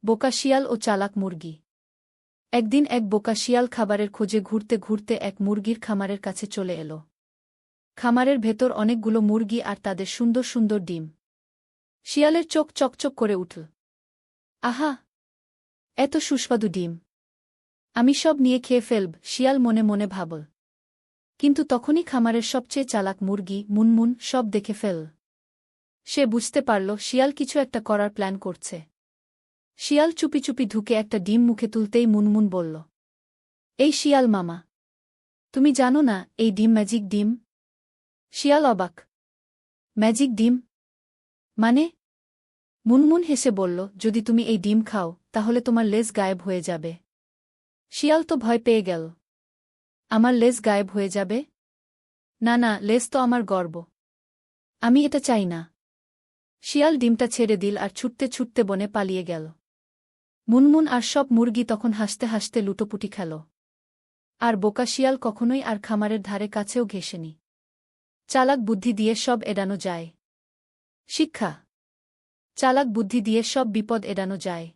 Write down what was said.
বোকা শিয়াল ও চালাক মুরগি। একদিন এক বোকা শিয়াল খাবারের খোঁজে ঘুরতে ঘুরতে এক মুরগির খামারের কাছে চলে এল। খামারের ভেতর অনেকগুলো মুরগি আর তাদের সুন্দর সুন্দর ডিম। শিয়ালের চোখ চকচক করে উঠল। আহা, এত সুস্বাদু ডিম! আমি সব নিয়ে খেয়ে ফেলব, শিয়াল মনে মনে ভাবল। কিন্তু তখনই খামারের সবচেয়ে চালাক মুরগি মুনমুন সব দেখে ফেল। সে বুঝতে পারল শিয়াল কিছু একটা করার প্ল্যান করছে। শিয়াল চুপি চুপি ঢুকে একটা ডিম মুখে তুলতেই মুনমুন বলল, এই শিয়াল মামা, তুমি জানো না এই ডিম ম্যাজিক ডিম? শিয়াল অবাক। ম্যাজিক ডিম মানে? মুনমুন হেসে বলল, যদি তুমি এই ডিম খাও তাহলে তোমার লেজ গায়েব হয়ে যাবে। শিয়াল তো ভয় পেয়ে গেল। আমার লেজ গায়েব হয়ে যাবে? না না, লেজ তো আমার গর্ব। আমি এটা চাই না। শিয়াল ডিমটা ছেড়ে দিল আর ছুটতে ছুটতে বনে পালিয়ে গেল। মুনমুন আর সব মুরগি তখন হাসতে হাসতে লুটোপুটি খেল। আর বোকা শিয়াল কখনোই আর খামারের ধারে কাছেও ঘেঁষেনি। চালাক বুদ্ধি দিয়ে সব এড়ানো যায়। শিক্ষা: চালাক বুদ্ধি দিয়ে সব বিপদ এড়ানো যায়।